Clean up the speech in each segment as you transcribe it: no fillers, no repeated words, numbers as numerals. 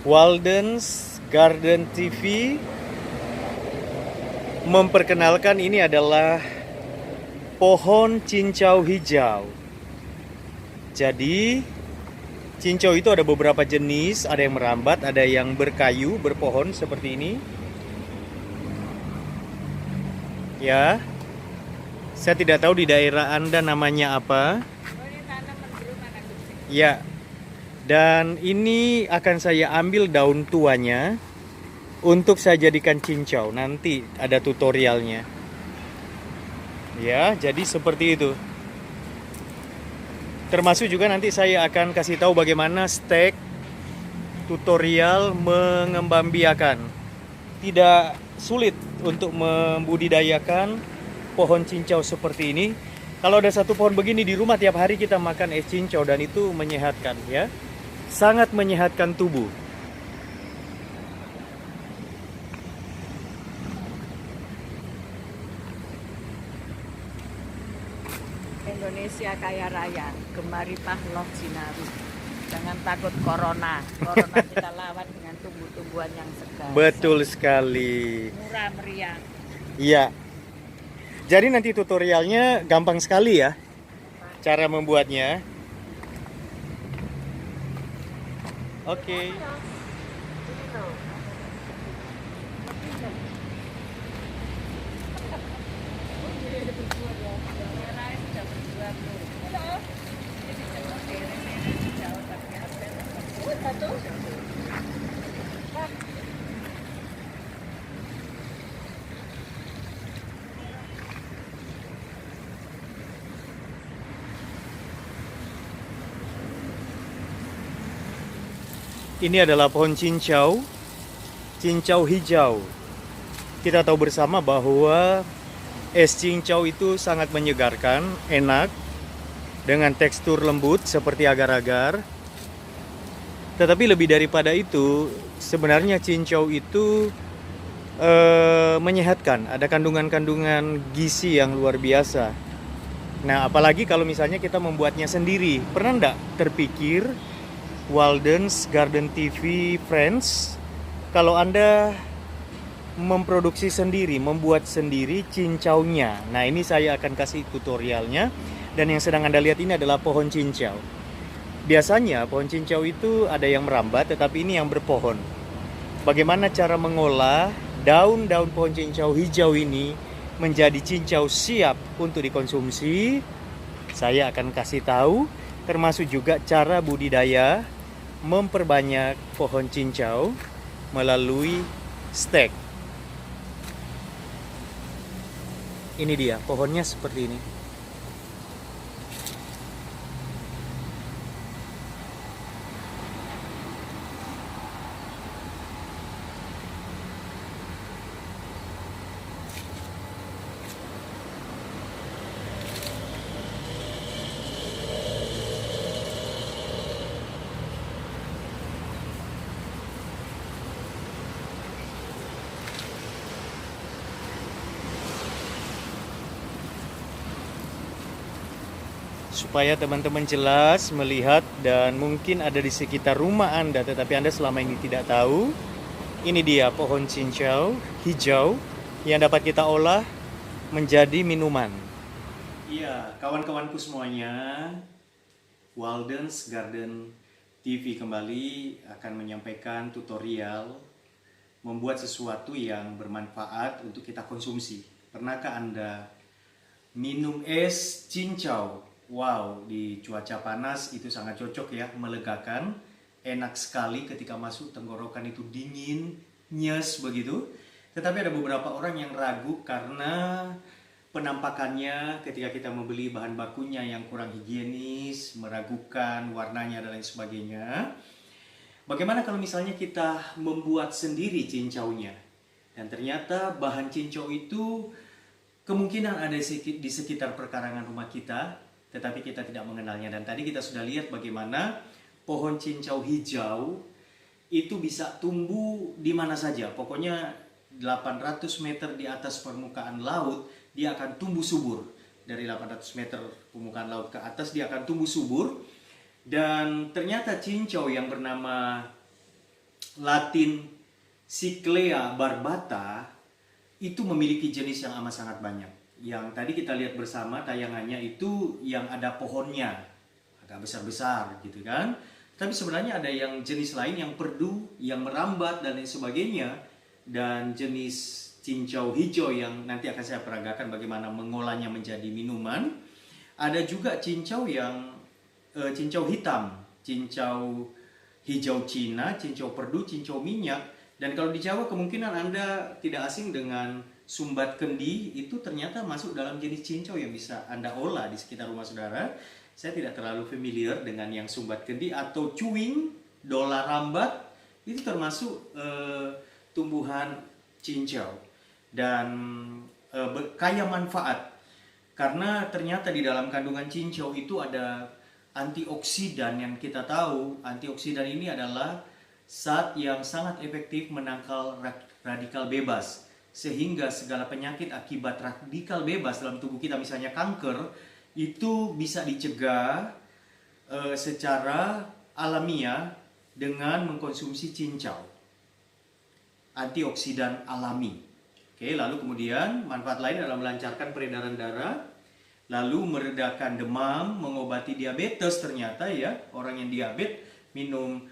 Walden's Garden TV memperkenalkan ini adalah pohon cincau hijau. Jadi cincau itu ada beberapa jenis, ada yang merambat, ada yang berkayu, berpohon seperti ini. Ya, saya tidak tahu di daerah Anda namanya apa. Ya, dan ini akan saya ambil daun tuanya untuk saya jadikan cincau. Nanti ada tutorialnya. Ya, jadi seperti itu. Termasuk juga nanti saya akan kasih tahu bagaimana stek tutorial mengembang biakan. Tidak sulit untuk membudidayakan pohon cincau seperti ini. Kalau ada satu pohon begini di rumah, tiap hari kita makan es cincau dan itu menyehatkan ya. Sangat menyehatkan tubuh. Indonesia kaya raya, gemari pahloh sinaru. Jangan takut corona. Corona kita lawan dengan tumbuh-tumbuhan yang segar. Betul sekali. Murah meriah. Iya. Jadi nanti tutorialnya gampang sekali ya. Cara membuatnya. Oke. Ini adalah pohon cincau, cincau hijau. Kita tahu bersama bahwa es cincau itu sangat menyegarkan, enak, dengan tekstur lembut seperti agar-agar. Tetapi lebih daripada itu, sebenarnya cincau itu menyehatkan. Ada kandungan-kandungan gizi yang luar biasa. Nah, apalagi kalau misalnya kita membuatnya sendiri. Pernah enggak terpikir, Walden's Garden TV Friends, kalau Anda memproduksi sendiri, membuat sendiri cincaunya. Nah, ini saya akan kasih tutorialnya. Dan yang sedang Anda lihat ini adalah pohon cincau. Biasanya pohon cincau itu ada yang merambat, tetapi ini yang berpohon. Bagaimana cara mengolah daun-daun pohon cincau hijau ini menjadi cincau siap untuk dikonsumsi? Saya akan kasih tahu, termasuk juga cara budidaya memperbanyak pohon cincau melalui stek. Ini dia, pohonnya seperti ini. Supaya teman-teman jelas melihat dan mungkin ada di sekitar rumah Anda tetapi Anda selama ini tidak tahu. Ini dia pohon cincau hijau yang dapat kita olah menjadi minuman. Iya, kawan-kawanku semuanya, Walden's Garden TV kembali akan menyampaikan tutorial membuat sesuatu yang bermanfaat untuk kita konsumsi. Pernahkah Anda minum es cincau? Wow, di cuaca panas itu sangat cocok ya, melegakan, enak sekali ketika masuk tenggorokan itu dingin, nyes begitu. Tetapi ada beberapa orang yang ragu karena penampakannya ketika kita membeli bahan bakunya yang kurang higienis, meragukan warnanya dan lain sebagainya. Bagaimana kalau misalnya kita membuat sendiri cincaunya? Dan ternyata bahan cincau itu kemungkinan ada di sekitar perkarangan rumah kita, tetapi kita tidak mengenalnya. Dan tadi kita sudah lihat bagaimana pohon cincau hijau itu bisa tumbuh di mana saja. Pokoknya 800 meter di atas permukaan laut, dia akan tumbuh subur. Dari 800 meter permukaan laut ke atas, dia akan tumbuh subur. Dan ternyata cincau yang bernama Latin Cyclea barbata itu memiliki jenis yang amat sangat banyak. Yang tadi kita lihat bersama tayangannya itu yang ada pohonnya, agak besar-besar gitu kan. Tapi sebenarnya ada yang jenis lain yang perdu, yang merambat dan lain sebagainya. Dan jenis cincau hijau yang nanti akan saya peragakan bagaimana mengolahnya menjadi minuman. Ada juga cincau yang cincau hitam, cincau hijau Cina, cincau perdu, cincau minyak. Dan kalau di Jawa kemungkinan Anda tidak asing dengan sumbat kendi, itu ternyata masuk dalam jenis cincau yang bisa Anda olah di sekitar rumah saudara. Saya tidak terlalu familiar dengan yang sumbat kendi atau cuing, dola rambat, itu termasuk tumbuhan cincau. Dan kaya manfaat. Karena ternyata di dalam kandungan cincau itu ada antioksidan yang kita tahu. Antioksidan ini adalah zat yang sangat efektif menangkal radikal bebas, sehingga segala penyakit akibat radikal bebas dalam tubuh kita, misalnya kanker, itu bisa dicegah secara alamiah dengan mengkonsumsi cincau, antioksidan alami. Oke, lalu kemudian manfaat lain adalah melancarkan peredaran darah, lalu meredakan demam, mengobati diabetes. Ternyata ya, orang yang diabetes minum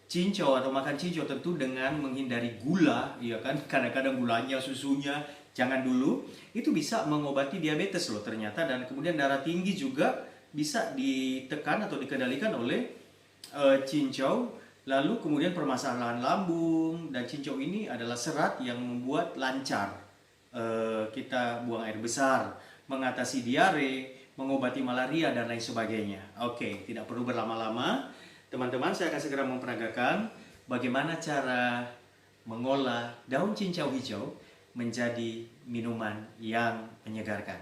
cincau atau makan cincau tentu dengan menghindari gula, ya kan? Kadang-kadang gulanya, susunya jangan dulu. Itu bisa mengobati diabetes loh ternyata. Dan kemudian darah tinggi juga bisa ditekan atau dikendalikan oleh cincau. Lalu kemudian permasalahan lambung, dan cincau ini adalah serat yang membuat lancar kita buang air besar, mengatasi diare, mengobati malaria dan lain sebagainya. Oke, tidak perlu berlama-lama. Teman-teman, saya akan segera memperagakan bagaimana cara mengolah daun cincau hijau menjadi minuman yang menyegarkan.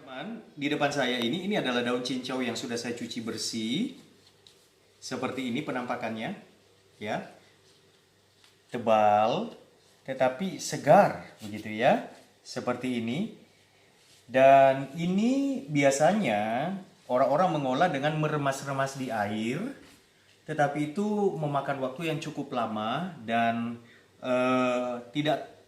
Teman, di depan saya ini adalah daun cincau yang sudah saya cuci bersih. Seperti ini penampakannya, ya. Tebal, tetapi segar, begitu ya. Seperti ini. Dan ini biasanya orang-orang mengolah dengan meremas-remas di air, tetapi itu memakan waktu yang cukup lama dan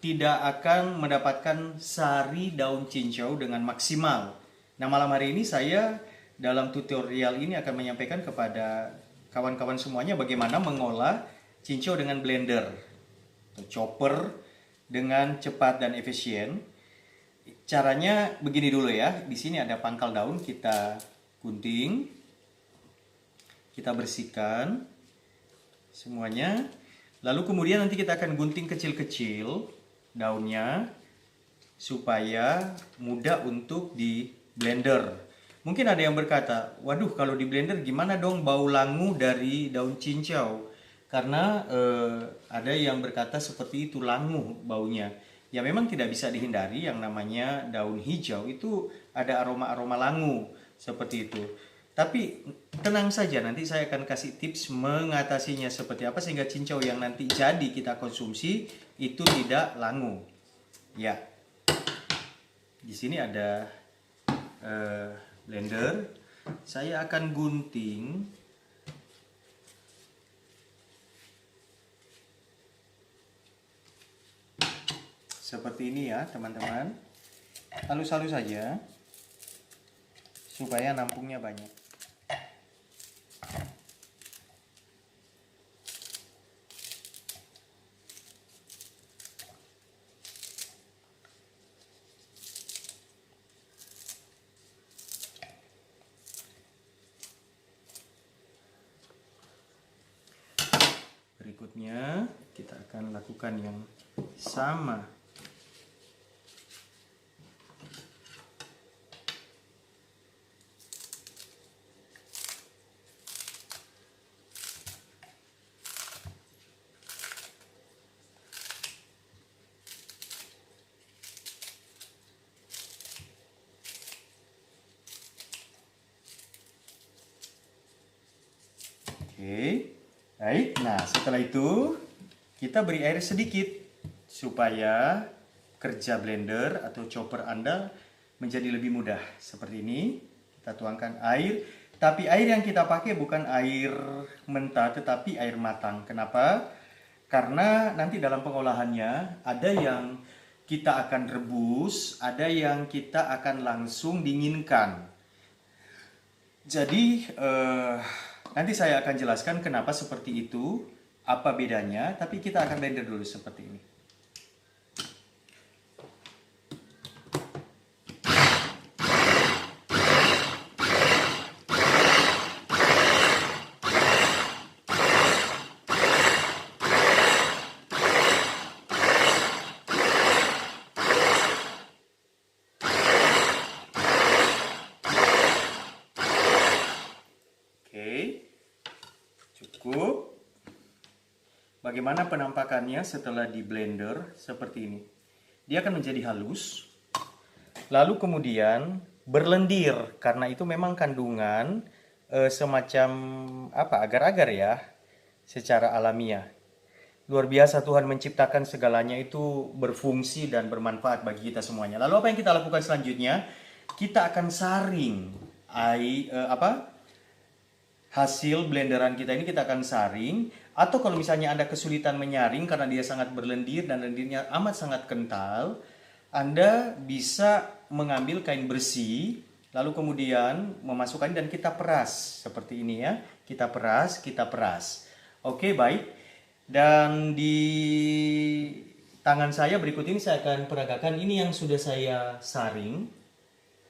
tidak akan mendapatkan sari daun cincau dengan maksimal. Nah, malam hari ini saya dalam tutorial ini akan menyampaikan kepada kawan-kawan semuanya bagaimana mengolah cincau dengan blender atau chopper dengan cepat dan efisien. Caranya begini dulu ya. Di sini ada pangkal daun, kita gunting, kita bersihkan semuanya. Lalu kemudian nanti kita akan gunting kecil-kecil daunnya supaya mudah untuk di blender. Mungkin ada yang berkata, waduh kalau di blender gimana dong bau langu dari daun cincau? Karena ada yang berkata seperti itu, langu baunya. Ya memang tidak bisa dihindari, yang namanya daun hijau itu ada aroma-aroma langu seperti itu. Tapi tenang saja, nanti saya akan kasih tips mengatasinya seperti apa sehingga cincau yang nanti jadi kita konsumsi itu tidak langu. Ya, di sini ada blender. Saya akan gunting seperti ini ya teman-teman. Halus-halus saja supaya nampungnya banyak. Berikutnya kita akan lakukan yang sama. Oke, baik. Nah, setelah itu kita beri air sedikit supaya kerja blender atau chopper Anda menjadi lebih mudah. Seperti ini, kita tuangkan air Tapi air yang kita pakai bukan air mentah, tetapi air matang. Kenapa? Karena nanti dalam pengolahannya ada yang kita akan rebus, ada yang kita akan langsung dinginkan. Jadi nanti saya akan jelaskan kenapa seperti itu, apa bedanya, tapi kita akan blender dulu seperti ini. Cukup. Bagaimana penampakannya setelah di blender seperti ini? Dia akan menjadi halus. Lalu kemudian berlendir karena itu memang kandungan semacam apa agar-agar ya secara alamiah. Luar biasa Tuhan menciptakan segalanya itu berfungsi dan bermanfaat bagi kita semuanya. Lalu apa yang kita lakukan selanjutnya? Kita akan saring hasil blenderan kita ini kita akan saring, atau kalau misalnya Anda kesulitan menyaring karena dia sangat berlendir dan lendirnya amat sangat kental, Anda bisa mengambil kain bersih lalu kemudian memasukkan dan kita peras seperti ini ya. Kita peras. Oke, baik. Dan di tangan saya berikut ini saya akan peragakan ini yang sudah saya saring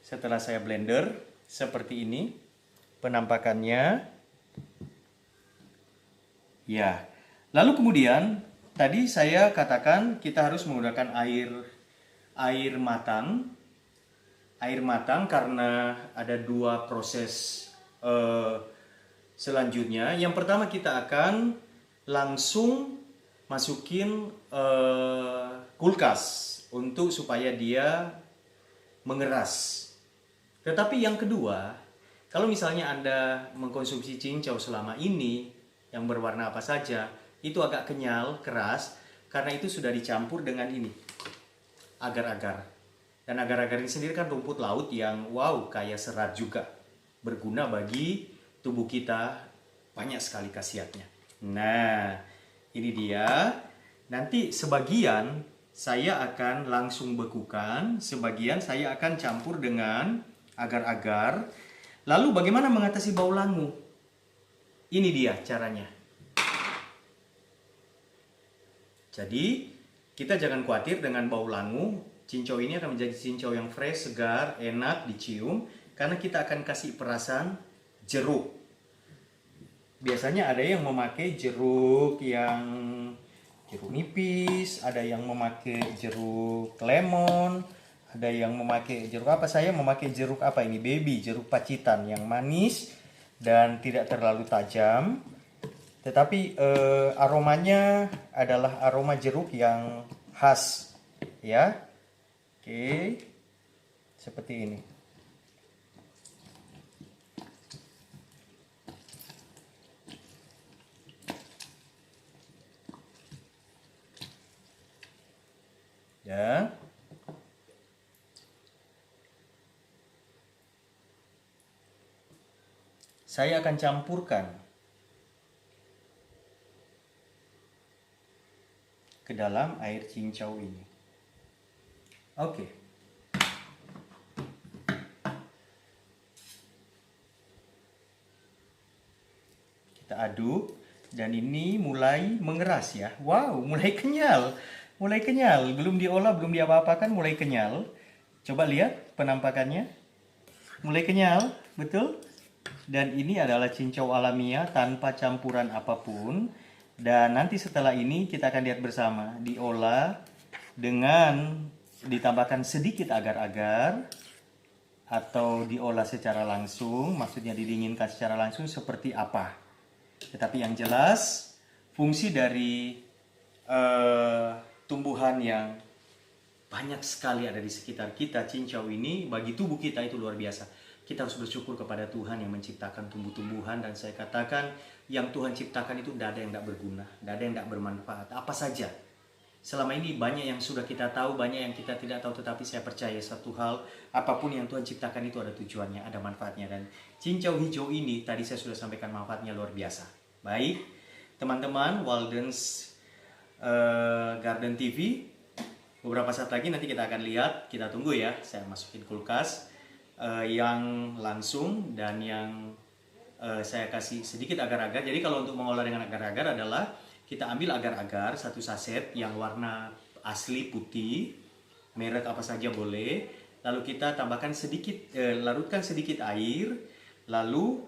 setelah saya blender seperti ini. Penampakannya ya. Lalu kemudian tadi saya katakan kita harus menggunakan air matang karena ada dua proses selanjutnya. Yang pertama kita akan langsung masukin kulkas untuk supaya dia mengeras. Tetapi yang kedua, kalau misalnya Anda mengkonsumsi cincau selama ini, yang berwarna apa saja, itu agak kenyal, keras, karena itu sudah dicampur dengan ini, agar-agar. Dan agar-agar ini sendiri kan rumput laut yang wow, kaya serat juga. Berguna bagi tubuh kita, banyak sekali khasiatnya. Nah, ini dia. Nanti sebagian saya akan langsung bekukan, sebagian saya akan campur dengan agar-agar. Lalu bagaimana mengatasi bau langu? Ini dia caranya. Jadi kita jangan khawatir dengan bau langu. Cincau ini akan menjadi cincau yang fresh, segar, enak dicium. Karena kita akan kasih perasan jeruk. Biasanya ada yang memakai jeruk nipis, ada yang memakai jeruk lemon, ada yang memakai jeruk apa? Saya memakai jeruk apa ini? Baby, jeruk pacitan yang manis dan tidak terlalu tajam. Tetapi aromanya adalah aroma jeruk yang khas, ya. Oke, seperti ini. Ya. Saya akan campurkan ke dalam air cincau ini. Oke. Kita aduk dan ini mulai mengeras ya. Wow, mulai kenyal. Mulai kenyal, belum diolah, belum diapa-apakan, mulai kenyal. Coba lihat penampakannya. Mulai kenyal, betul? Dan ini adalah cincau alamiah tanpa campuran apapun. Dan nanti setelah ini kita akan lihat bersama. Diolah dengan ditambahkan sedikit agar-agar. Atau diolah secara langsung. Maksudnya didinginkan secara langsung seperti apa. Tetapi yang jelas fungsi dari tumbuhan yang banyak sekali ada di sekitar kita, cincau ini bagi tubuh kita itu luar biasa. Kita harus bersyukur kepada Tuhan yang menciptakan tumbuh-tumbuhan. Dan saya katakan yang Tuhan ciptakan itu tidak ada yang tidak berguna, tidak ada yang tidak bermanfaat. Apa saja Selama ini banyak yang sudah kita tahu, banyak yang kita tidak tahu, tetapi saya percaya satu hal, apapun yang Tuhan ciptakan itu ada tujuannya, ada manfaatnya. Dan cincau hijau ini, tadi saya sudah sampaikan manfaatnya luar biasa. Baik, teman-teman, Walden's Garden TV, beberapa saat lagi nanti kita akan lihat, kita tunggu ya, saya masukin kulkas yang langsung dan yang saya kasih sedikit agar-agar. Jadi kalau untuk mengolah dengan agar-agar adalah kita ambil agar-agar satu saset yang warna asli putih, merek apa saja boleh. Lalu kita tambahkan sedikit, larutkan sedikit air. Lalu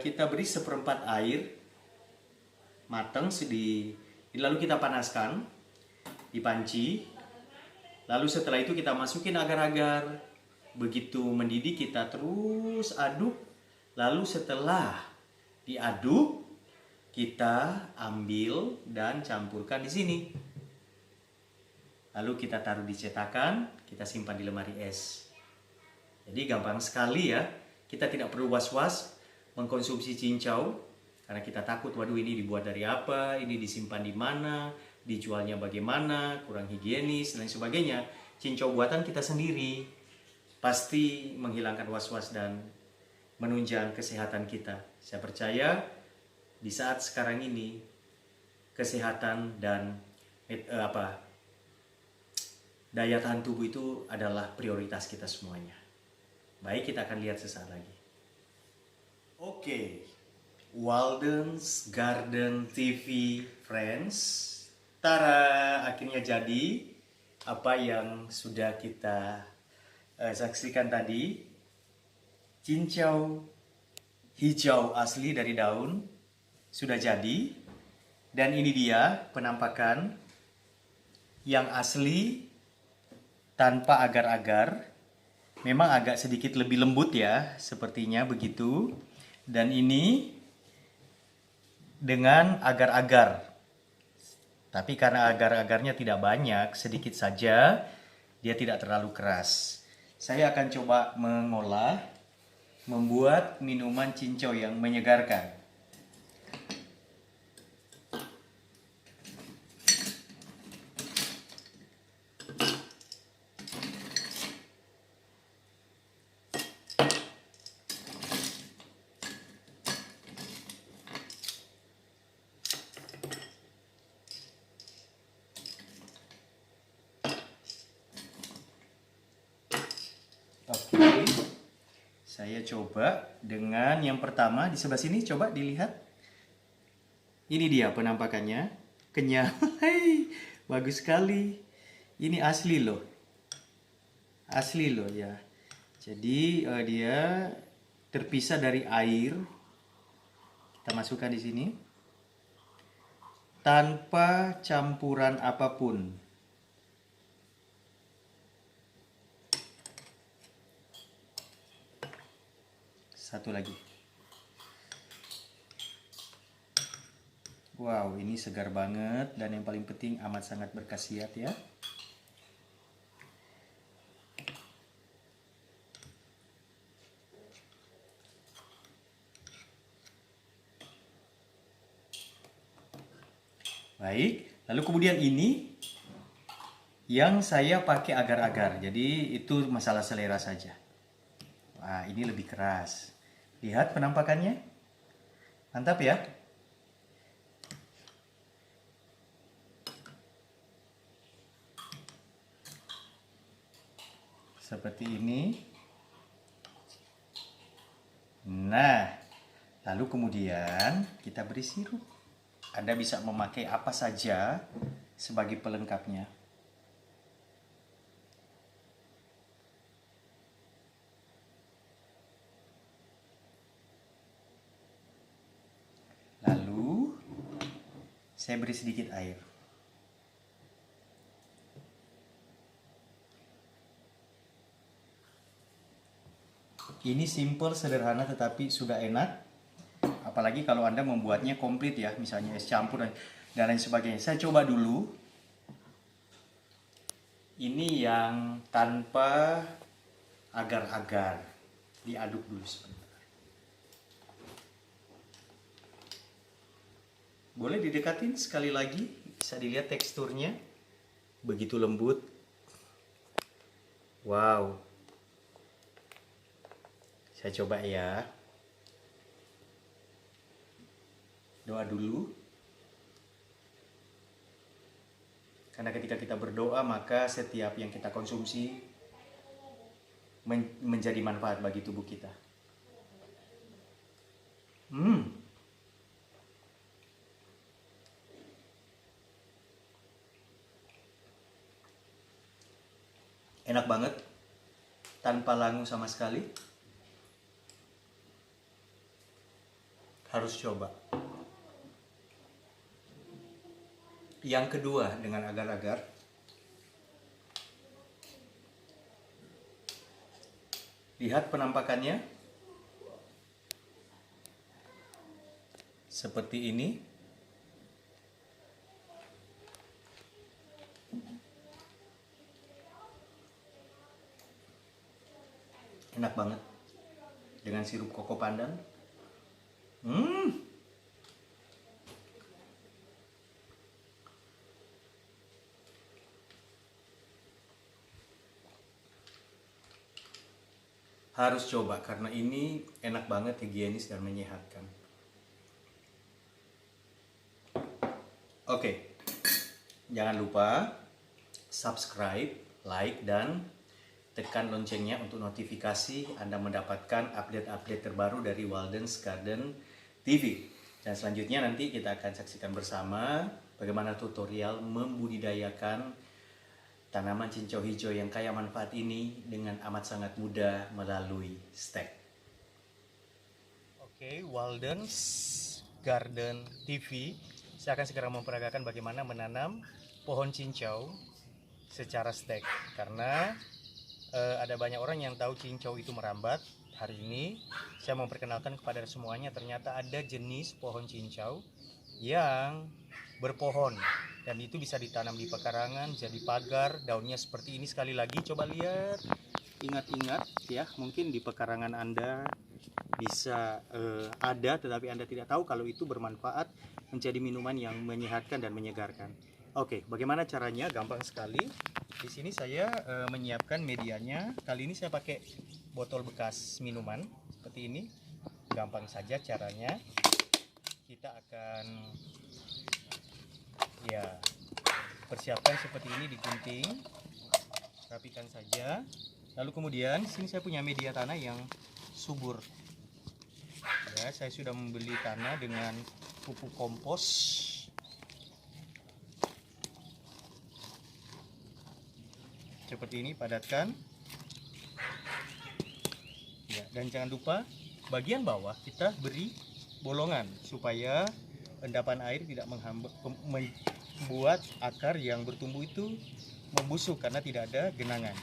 kita beri seperempat air matang lalu kita panaskan di panci. Lalu setelah itu kita masukin agar-agar. Begitu mendidih kita terus aduk. Lalu setelah diaduk, kita ambil dan campurkan di sini. Lalu kita taruh di cetakan, kita simpan di lemari es. Jadi gampang sekali ya. Kita tidak perlu was-was mengkonsumsi cincau karena kita takut, waduh ini dibuat dari apa, ini disimpan di mana, dijualnya bagaimana, kurang higienis dan sebagainya. Cincau buatan kita sendiri pasti menghilangkan was-was dan menunjang kesehatan kita. Saya percaya di saat sekarang ini kesehatan dan daya tahan tubuh itu adalah prioritas kita semuanya. Baik, kita akan lihat sesaat lagi. Oke, Walden's Garden TV friends, tara, akhirnya jadi apa yang sudah kita saksikan tadi. Cincau hijau asli dari daun sudah jadi, dan ini dia penampakan yang asli tanpa agar-agar. Memang agak sedikit lebih lembut ya, sepertinya begitu. Dan ini dengan agar-agar, tapi karena agar-agarnya tidak banyak, sedikit saja, dia tidak terlalu keras. Saya akan coba membuat minuman cincau yang menyegarkan. Oke, saya coba dengan yang pertama di sebelah sini, coba dilihat. Ini dia penampakannya, kenyal, bagus sekali. Ini asli loh ya. Jadi dia terpisah dari air. Kita masukkan di sini tanpa campuran apapun. Satu lagi. Wow, ini segar banget dan yang paling penting amat sangat berkhasiat ya. Baik, lalu kemudian ini yang saya pakai agar-agar. Jadi itu masalah selera saja. Wah, ini lebih keras. Lihat penampakannya. Mantap ya. Seperti ini. Nah, lalu kemudian kita beri sirup. Anda bisa memakai apa saja sebagai pelengkapnya. Lalu saya beri sedikit air. Ini simple, sederhana, tetapi sudah enak. Apalagi kalau Anda membuatnya komplit ya, misalnya es campur dan lain sebagainya. Saya coba dulu. Ini yang tanpa agar-agar. Diaduk dulu sebentar. Boleh didekatin sekali lagi, bisa dilihat teksturnya. begitu lembut. Wow. Saya coba ya. Doa dulu. Karena ketika kita berdoa, maka setiap yang kita konsumsi menjadi manfaat bagi tubuh kita. Enak banget, tanpa langu sama sekali. Harus coba. Yang kedua, dengan agar-agar. Lihat penampakannya. Seperti ini. Enak banget. Dengan sirup koko pandan. Harus coba karena ini enak banget, higienis dan menyehatkan. Oke. Jangan lupa subscribe, like, dan tekan loncengnya untuk notifikasi Anda mendapatkan update-update terbaru dari Walden's Garden TV. Dan selanjutnya nanti kita akan saksikan bersama bagaimana tutorial membudidayakan tanaman cincau hijau yang kaya manfaat ini dengan amat sangat mudah melalui stek. Oke, Walden's Garden TV. Saya akan segera memperagakan bagaimana menanam pohon cincau secara stek. Karena ada banyak orang yang tahu cincau itu merambat. Hari ini saya memperkenalkan kepada semuanya, ternyata ada jenis pohon cincau yang berpohon dan itu bisa ditanam di pekarangan, jadi pagar, daunnya seperti ini. Sekali lagi coba lihat, ingat-ingat ya, mungkin di pekarangan Anda bisa ada, tetapi Anda tidak tahu kalau itu bermanfaat menjadi minuman yang menyehatkan dan menyegarkan. Oke, bagaimana caranya? Gampang sekali. Di sini saya menyiapkan medianya. Kali ini saya pakai botol bekas minuman seperti ini. Gampang saja caranya. Kita akan persiapkan seperti ini, digunting, rapikan saja. Lalu kemudian sini saya punya media tanah yang subur. Ya, saya sudah membeli tanah dengan pupuk kompos. Seperti ini, padatkan. Ya, dan jangan lupa bagian bawah kita beri bolongan supaya endapan air tidak membuat akar yang bertumbuh itu membusuk karena tidak ada genangan.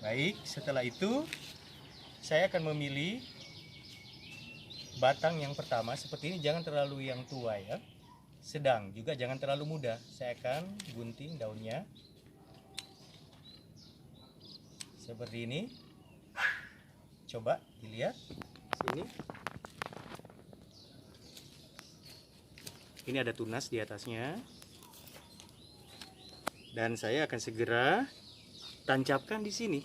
Baik, setelah itu saya akan memilih batang yang pertama seperti ini, jangan terlalu yang tua ya. Sedang juga jangan terlalu muda. Saya akan gunting daunnya. Seperti ini. Coba dilihat sini. Ini ada tunas di atasnya. Dan saya akan segera tancapkan di sini.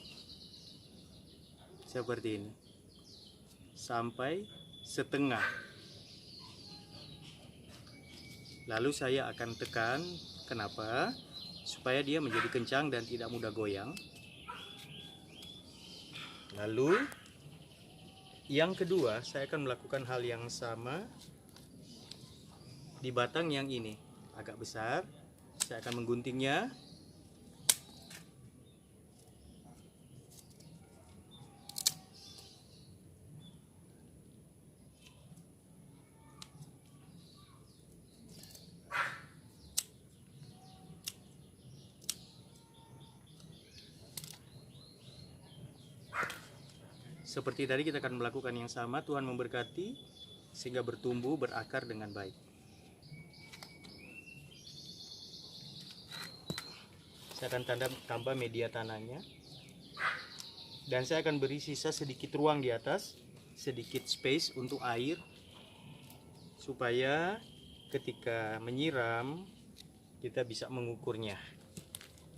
Seperti ini. Sampai setengah. Lalu saya akan tekan. Kenapa? Supaya dia menjadi kencang dan tidak mudah goyang. Lalu yang kedua, saya akan melakukan hal yang sama di batang yang ini, agak besar. Saya akan mengguntingnya. Seperti tadi kita akan melakukan yang sama. Tuhan memberkati sehingga bertumbuh, berakar dengan baik. Saya akan tambah media tanahnya. Dan saya akan beri sisa sedikit ruang di atas, sedikit space untuk air, supaya ketika menyiram kita bisa mengukurnya.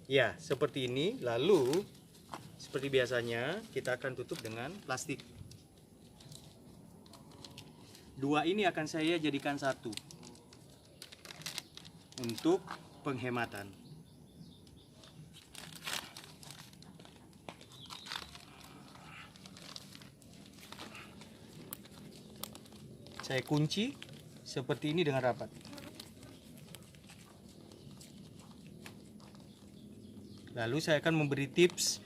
Ya, seperti ini. Lalu seperti biasanya kita akan tutup dengan plastik. Dua ini akan saya jadikan satu untuk penghematan. Saya kunci seperti ini dengan rapat. Lalu saya akan memberi tips.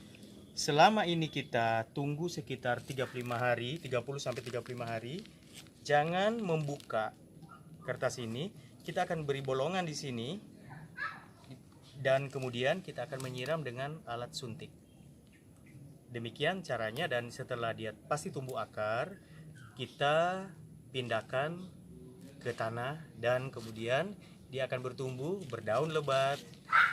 Selama ini kita tunggu sekitar 35 hari, 30 sampai 35 hari. Jangan membuka kertas ini. Kita akan beri bolongan di sini dan kemudian kita akan menyiram dengan alat suntik. Demikian caranya, dan setelah dia pasti tumbuh akar, kita pindahkan ke tanah dan kemudian dia akan bertumbuh, berdaun lebat.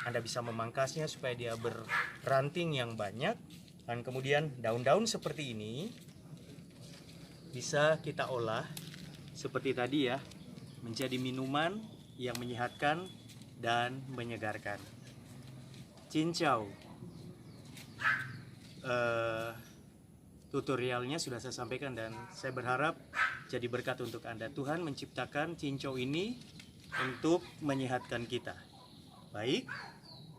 Anda bisa memangkasnya supaya dia berranting yang banyak, dan kemudian daun-daun seperti ini bisa kita olah seperti tadi ya, menjadi minuman yang menyehatkan dan menyegarkan. Cincau tutorialnya sudah saya sampaikan dan saya berharap jadi berkat untuk Anda. Tuhan menciptakan cincau ini untuk menyehatkan kita. Baik,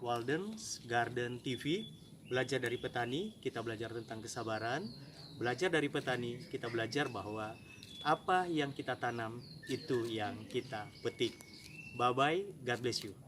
Walden's Garden TV, belajar dari petani, kita belajar tentang kesabaran. Belajar dari petani, kita belajar bahwa apa yang kita tanam itu yang kita petik. Bye-bye, God bless you.